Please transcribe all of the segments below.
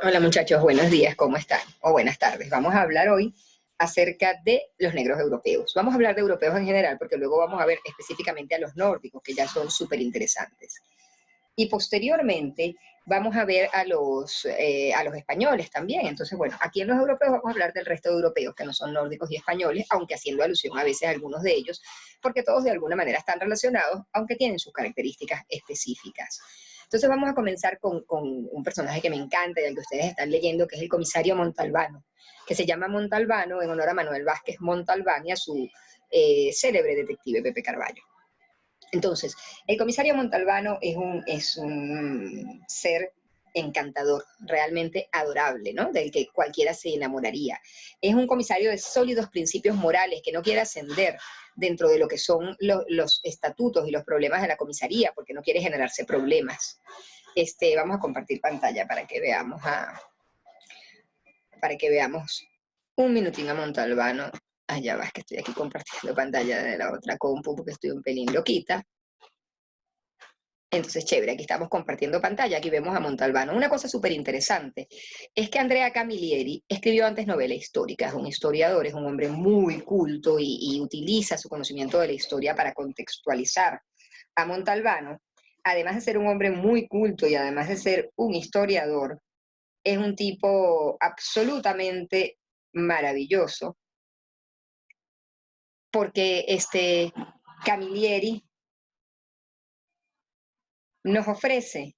Hola muchachos, buenos días, ¿cómo están? O buenas tardes. Vamos a hablar hoy acerca de los negros europeos. Vamos a hablar de europeos en general porque luego vamos a ver específicamente a los nórdicos, que ya son súper interesantes. Y posteriormente vamos a ver a los españoles también. Entonces, bueno, aquí en los europeos vamos a hablar del resto de europeos que no son nórdicos y españoles, aunque haciendo alusión a veces a algunos de ellos, porque todos de alguna manera están relacionados, aunque tienen sus características específicas. Entonces vamos a comenzar con un personaje que me encanta y al que ustedes están leyendo, que es el comisario Montalbano, que se llama Montalbano en honor a Manuel Vázquez Montalbán y a su célebre detective Pepe Carballo. Entonces, el comisario Montalbano es un ser encantador, realmente adorable, ¿no? Del que cualquiera se enamoraría. Es un comisario de sólidos principios morales que no quiere ascender dentro de lo que son los estatutos y los problemas de la comisaría, porque no quiere generarse problemas. Vamos a compartir pantalla para que veamos un minutín a Montalbano. Allá va, es que estoy aquí compartiendo pantalla de la otra compu porque estoy un pelín loquita. Entonces, chévere, aquí estamos compartiendo pantalla, aquí vemos a Montalbano. Una cosa súper interesante es que Andrea Camilleri escribió antes novela histórica, es un historiador, es un hombre muy culto y utiliza su conocimiento de la historia para contextualizar a Montalbano. Además de ser un hombre muy culto y además de ser un historiador, es un tipo absolutamente maravilloso, porque Camilleri nos ofrece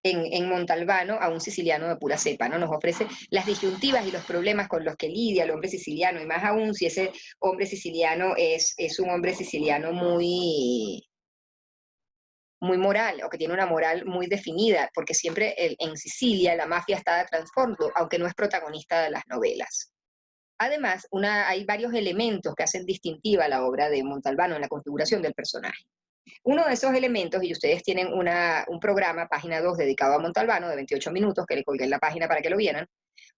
en Montalbano a un siciliano de pura cepa, ¿no? Nos ofrece las disyuntivas y los problemas con los que lidia el hombre siciliano, y más aún si ese hombre siciliano es un hombre siciliano muy moral, o que tiene una moral muy definida, porque siempre en Sicilia la mafia está de trasfondo, aunque no es protagonista de las novelas. Además, hay varios elementos que hacen distintiva la obra de Montalbano en la configuración del personaje. Uno de esos elementos, y ustedes tienen un programa, página 2, dedicado a Montalbano, de 28 minutos, que le colgué en la página para que lo vieran.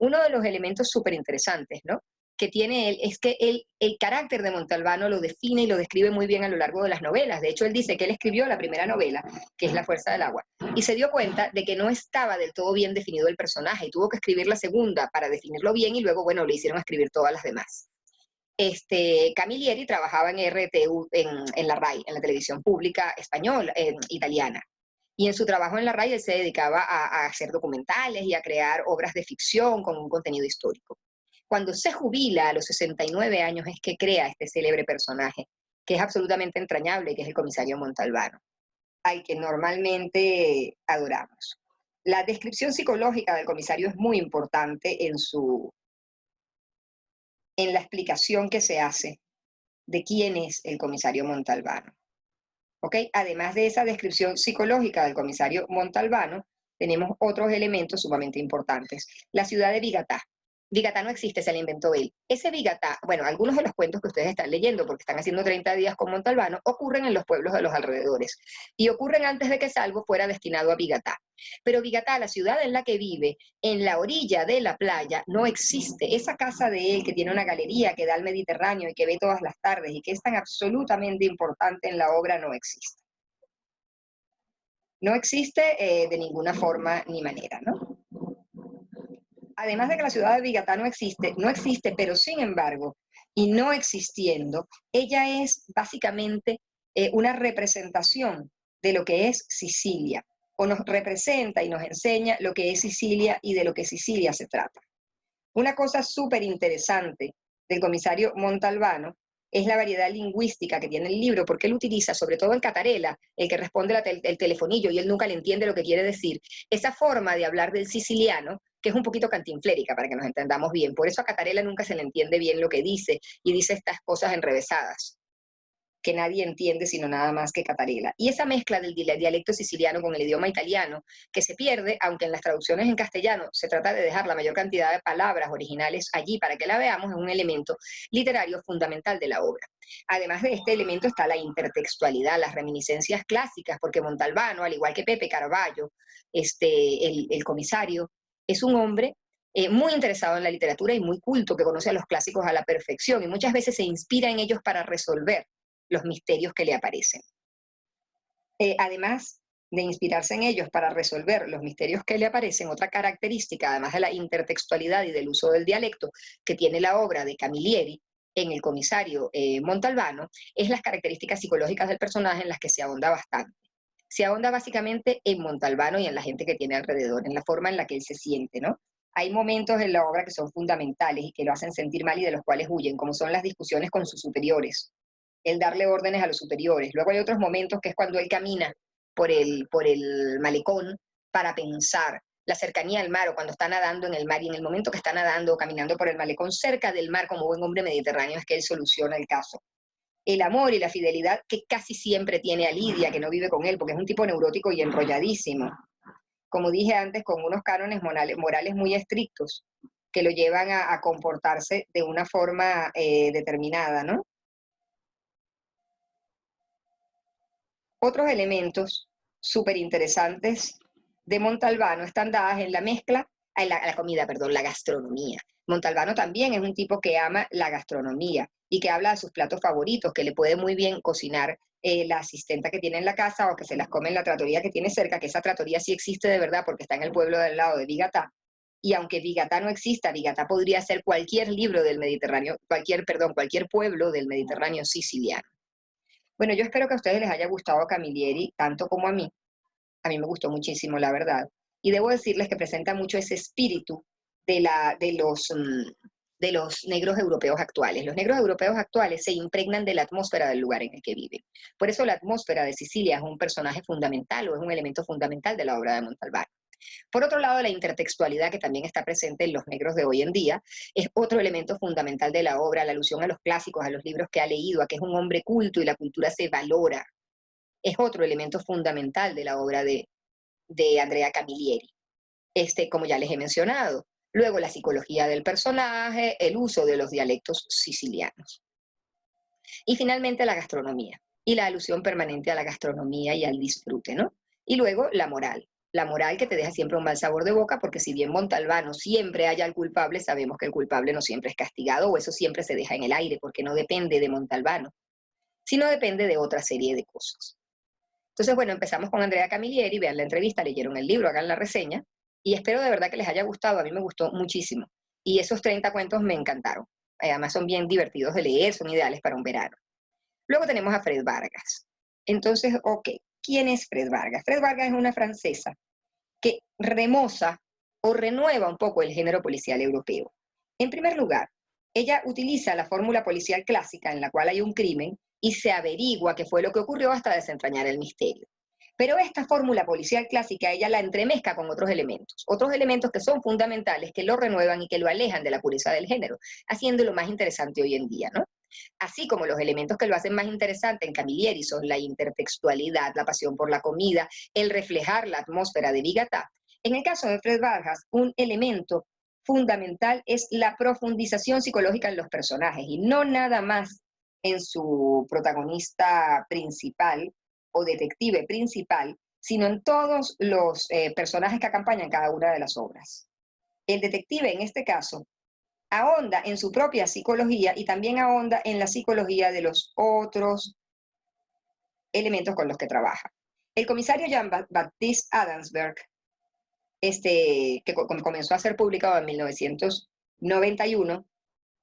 Uno de los elementos súper interesantes, ¿no?, que tiene él, es que el carácter de Montalbano lo define y lo describe muy bien a lo largo de las novelas. De hecho, él dice que él escribió la primera novela, que es La fuerza del agua, y se dio cuenta de que no estaba del todo bien definido el personaje, y tuvo que escribir la segunda para definirlo bien, y luego, bueno, le hicieron escribir todas las demás. Camilleri trabajaba en RTU, en la RAI, en la televisión pública española, italiana. Y en su trabajo en la RAI él se dedicaba a hacer documentales y a crear obras de ficción con un contenido histórico. Cuando se jubila a los 69 años es que crea este célebre personaje, que es absolutamente entrañable, que es el comisario Montalbano, al que normalmente adoramos. La descripción psicológica del comisario es muy importante en la explicación que se hace de quién es el comisario Montalbano. ¿Ok? Además de esa descripción psicológica del comisario Montalbano, tenemos otros elementos sumamente importantes. La ciudad de Bigatá. Bigatá no existe, se la inventó él. Ese Bigatá, bueno, algunos de los cuentos que ustedes están leyendo, porque están haciendo 30 días con Montalbano, ocurren en los pueblos de los alrededores. Y ocurren antes de que Salvo fuera destinado a Bigatá. Pero Bigatá, la ciudad en la que vive, en la orilla de la playa, no existe. Esa casa de él, que tiene una galería que da al Mediterráneo y que ve todas las tardes y que es tan absolutamente importante en la obra, no existe. No existe de ninguna forma ni manera, ¿no? Además de que la ciudad de Bigatá no existe, pero sin embargo, y no existiendo, ella es básicamente una representación de lo que es Sicilia, o nos representa y nos enseña lo que es Sicilia y de lo que Sicilia se trata. Una cosa súper interesante del comisario Montalbano es la variedad lingüística que tiene el libro, porque él utiliza, sobre todo en Catarela, el que responde el telefonillo y él nunca le entiende lo que quiere decir, esa forma de hablar del siciliano, que es un poquito cantinflérica, para que nos entendamos bien. Por eso a Catarela nunca se le entiende bien lo que dice, y dice estas cosas enrevesadas que nadie entiende sino nada más que Catarela. Y esa mezcla del dialecto siciliano con el idioma italiano, que se pierde, aunque en las traducciones en castellano se trata de dejar la mayor cantidad de palabras originales allí para que la veamos, es un elemento literario fundamental de la obra. Además de este elemento está la intertextualidad, las reminiscencias clásicas, porque Montalbano, al igual que Pepe Carballo, el comisario, es un hombre muy interesado en la literatura y muy culto, que conoce a los clásicos a la perfección y muchas veces se inspira en ellos para resolver los misterios que le aparecen. Además de inspirarse en ellos para resolver los misterios que le aparecen, otra característica, además de la intertextualidad y del uso del dialecto que tiene la obra de Camilleri en El comisario Montalbano, es las características psicológicas del personaje en las que se ahonda bastante. Se ahonda básicamente en Montalbano y en la gente que tiene alrededor, en la forma en la que él se siente, ¿no? Hay momentos en la obra que son fundamentales y que lo hacen sentir mal y de los cuales huyen, como son las discusiones con sus superiores, el darle órdenes a los superiores. Luego hay otros momentos que es cuando él camina por el malecón para pensar, la cercanía al mar o cuando está nadando en el mar, y en el momento que está nadando o caminando por el malecón cerca del mar como buen hombre mediterráneo es que él soluciona el caso. El amor y la fidelidad que casi siempre tiene a Lidia, que no vive con él, porque es un tipo neurótico y enrolladísimo. Como dije antes, con unos cánones morales muy estrictos que lo llevan a comportarse de una forma determinada, ¿no? Otros elementos súper interesantes de Montalbano están dadas en la mezcla, en la comida, perdón, la gastronomía. Montalbano también es un tipo que ama la gastronomía y que habla de sus platos favoritos, que le puede muy bien cocinar la asistenta que tiene en la casa o que se las come en la trattoria que tiene cerca, que esa trattoria sí existe de verdad porque está en el pueblo del lado de Vigatá. Y aunque Vigatá no exista, Vigatá podría ser cualquier libro del Mediterráneo, cualquier pueblo del Mediterráneo siciliano. Bueno, yo espero que a ustedes les haya gustado Camilleri tanto como a mí. A mí me gustó muchísimo, la verdad. Y debo decirles que presenta mucho ese espíritu de los negros europeos actuales. Los negros europeos actuales se impregnan de la atmósfera del lugar en el que viven. Por eso la atmósfera de Sicilia es un personaje fundamental o es un elemento fundamental de la obra de Montalbán. Por otro lado, la intertextualidad que también está presente en los negros de hoy en día es otro elemento fundamental de la obra, la alusión a los clásicos, a los libros que ha leído, a que es un hombre culto y la cultura se valora. Es otro elemento fundamental de la obra de Andrea Camilleri, como ya les he mencionado. Luego, la psicología del personaje, el uso de los dialectos sicilianos. Y finalmente, la gastronomía y la alusión permanente a la gastronomía y al disfrute, ¿no? Y luego, la moral que te deja siempre un mal sabor de boca, porque si bien Montalbano siempre haya al culpable, sabemos que el culpable no siempre es castigado, o eso siempre se deja en el aire, porque no depende de Montalbano, sino depende de otra serie de cosas. Entonces, bueno, empezamos con Andrea Camilleri, vean la entrevista, leyeron el libro, hagan la reseña, y espero de verdad que les haya gustado, a mí me gustó muchísimo. Y esos 30 cuentos me encantaron. Además son bien divertidos de leer, son ideales para un verano. Luego tenemos a Fred Vargas. Entonces, ok, ¿quién es Fred Vargas? Fred Vargas es una francesa que remoza o renueva un poco el género policial europeo. En primer lugar, ella utiliza la fórmula policial clásica en la cual hay un crimen y se averigua qué fue lo que ocurrió hasta desentrañar el misterio. Pero esta fórmula policial clásica ella la entremezca con otros elementos que son fundamentales, que lo renuevan y que lo alejan de la pureza del género, haciéndolo más interesante hoy en día, ¿no? Así como los elementos que lo hacen más interesante en Camilleri son la intertextualidad, la pasión por la comida, el reflejar la atmósfera de Vigatá. En el caso de Fred Vargas, un elemento fundamental es la profundización psicológica en los personajes y no nada más en su protagonista principal o detective principal, sino en todos los personajes que acompañan cada una de las obras. El detective, en este caso, ahonda en su propia psicología y también ahonda en la psicología de los otros elementos con los que trabaja. El comisario Jean-Baptiste Adamsberg, que comenzó a ser publicado en 1991,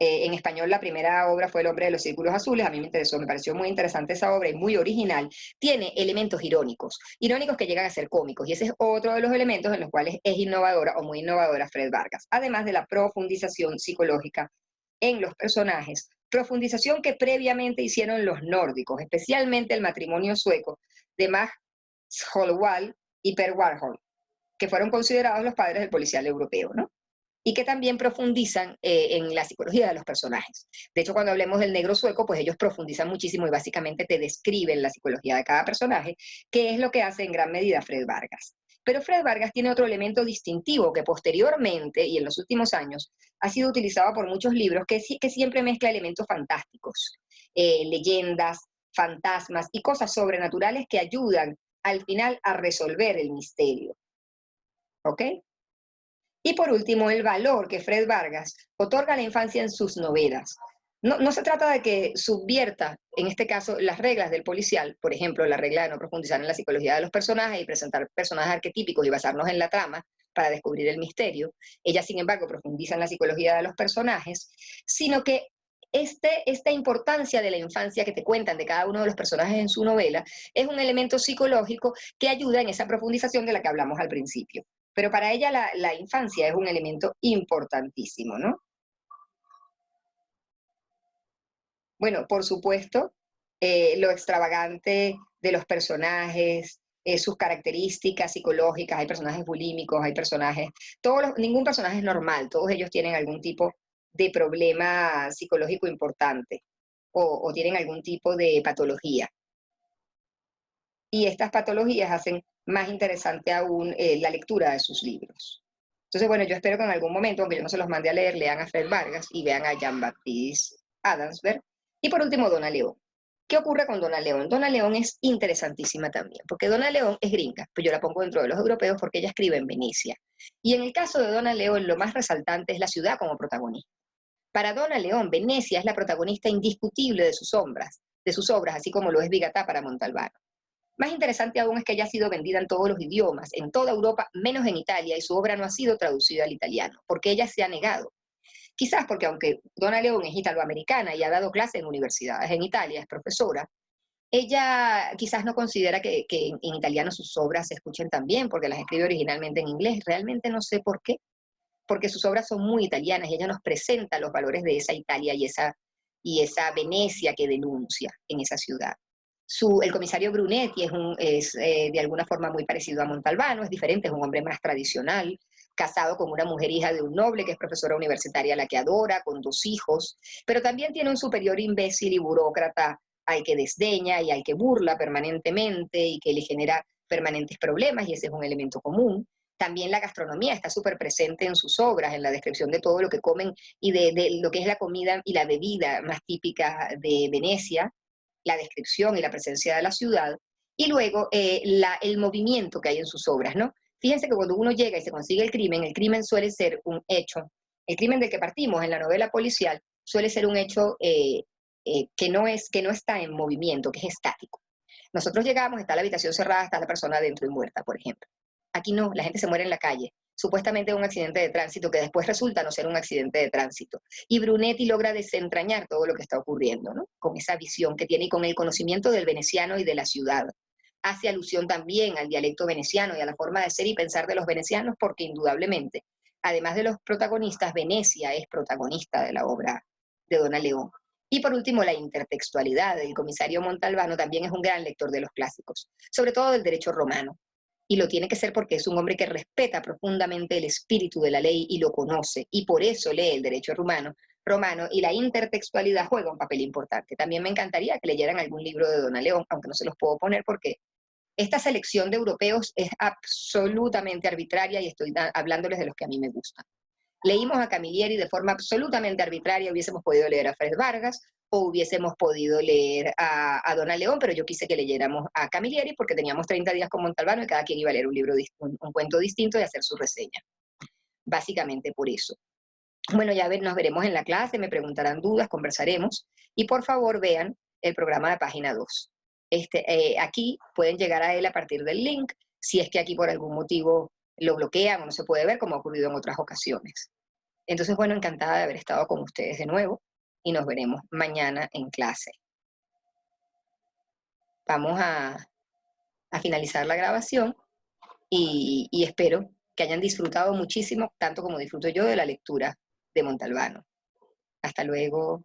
en español la primera obra fue El hombre de los círculos azules, a mí me interesó, me pareció muy interesante esa obra y muy original, tiene elementos irónicos que llegan a ser cómicos, y ese es otro de los elementos en los cuales es innovadora o muy innovadora Fred Vargas, además de la profundización psicológica en los personajes, profundización que previamente hicieron los nórdicos, especialmente el matrimonio sueco de Max Hollwall y Per Warhol, que fueron considerados los padres del policial europeo, ¿no? Y que también profundizan en la psicología de los personajes. De hecho, cuando hablemos del negro sueco, pues ellos profundizan muchísimo y básicamente te describen la psicología de cada personaje, que es lo que hace en gran medida Fred Vargas. Pero Fred Vargas tiene otro elemento distintivo que posteriormente y en los últimos años ha sido utilizado por muchos libros que siempre mezcla elementos fantásticos, leyendas, fantasmas y cosas sobrenaturales que ayudan al final a resolver el misterio. ¿Ok? Y por último, el valor que Fred Vargas otorga a la infancia en sus novelas. no se trata de que subvierta, en este caso, las reglas del policial, por ejemplo, la regla de no profundizar en la psicología de los personajes y presentar personajes arquetípicos y basarnos en la trama para descubrir el misterio. Ella, sin embargo, profundiza en la psicología de los personajes, sino que esta importancia de la infancia que te cuentan de cada uno de los personajes en su novela es un elemento psicológico que ayuda en esa profundización de la que hablamos al principio. Pero para ella la infancia es un elemento importantísimo, ¿no? Bueno, por supuesto, lo extravagante de los personajes, sus características psicológicas, hay personajes bulímicos, hay personajes, ningún personaje es normal, todos ellos tienen algún tipo de problema psicológico importante o tienen algún tipo de patología. Y estas patologías hacen más interesante aún la lectura de sus libros. Entonces, bueno, yo espero que en algún momento, aunque yo no se los mande a leer, lean a Fred Vargas y vean a Jean-Baptiste Adamsberg. Y por último, Donna León. ¿Qué ocurre con Donna León? Donna León es interesantísima también, porque Donna León es gringa, pues yo la pongo dentro de los europeos porque ella escribe en Venecia. Y en el caso de Donna León, lo más resaltante es la ciudad como protagonista. Para Donna León, Venecia es la protagonista indiscutible de sus obras, así como lo es Bigatá para Montalbano. Más interesante aún es que ella ha sido vendida en todos los idiomas, en toda Europa, menos en Italia, y su obra no ha sido traducida al italiano, porque ella se ha negado. Quizás porque aunque Donna León es italoamericana y ha dado clases en universidades en Italia, es profesora, ella quizás no considera que en italiano sus obras se escuchen tan bien, porque las escribe originalmente en inglés. Realmente no sé por qué, porque sus obras son muy italianas y ella nos presenta los valores de esa Italia y esa Venecia que denuncia en esa ciudad. El comisario Brunetti es de alguna forma muy parecido a Montalbano, es diferente, es un hombre más tradicional, casado con una mujer hija de un noble que es profesora universitaria a la que adora, con 2 hijos, pero también tiene un superior imbécil y burócrata al que desdeña y al que burla permanentemente y que le genera permanentes problemas, y ese es un elemento común. También la gastronomía está súper presente en sus obras, en la descripción de todo lo que comen y de lo que es la comida y la bebida más típica de Venecia, la descripción y la presencia de la ciudad, y luego el movimiento que hay en sus obras, ¿no? Fíjense que cuando uno llega y se consigue el crimen suele ser un hecho. El crimen del que partimos en la novela policial suele ser un hecho que no está en movimiento, que es estático. Nosotros llegamos, está la habitación cerrada, está la persona adentro y muerta, por ejemplo. Aquí no, la gente se muere en la calle, supuestamente un accidente de tránsito que después resulta no ser un accidente de tránsito. Y Brunetti logra desentrañar todo lo que está ocurriendo, ¿no? Con esa visión que tiene y con el conocimiento del veneciano y de la ciudad. Hace alusión también al dialecto veneciano y a la forma de ser y pensar de los venecianos, porque indudablemente, además de los protagonistas, Venecia es protagonista de la obra de Donna León. Y por último, la intertextualidad. El comisario Montalbano también es un gran lector de los clásicos, sobre todo del derecho romano. Y lo tiene que ser porque es un hombre que respeta profundamente el espíritu de la ley y lo conoce, y por eso lee el derecho romano, y la intertextualidad juega un papel importante. También me encantaría que leyeran algún libro de Donna León, aunque no se los puedo poner porque esta selección de europeos es absolutamente arbitraria y estoy hablándoles de los que a mí me gustan. Leímos a Camilleri de forma absolutamente arbitraria, hubiésemos podido leer a Fred Vargas o hubiésemos podido leer a Donna León, pero yo quise que leyéramos a Camilleri porque teníamos 30 días con Montalbano y cada quien iba a leer un libro, un cuento distinto y hacer su reseña. Básicamente por eso. Bueno, ya nos veremos en la clase, me preguntarán dudas, conversaremos. Y por favor vean el programa de página 2. Aquí pueden llegar a él a partir del link, si es que aquí por algún motivo lo bloquean o no se puede ver, como ha ocurrido en otras ocasiones. Entonces, bueno, encantada de haber estado con ustedes de nuevo y nos veremos mañana en clase. Vamos a finalizar la grabación y espero que hayan disfrutado muchísimo, tanto como disfruto yo de la lectura de Montalbano. Hasta luego.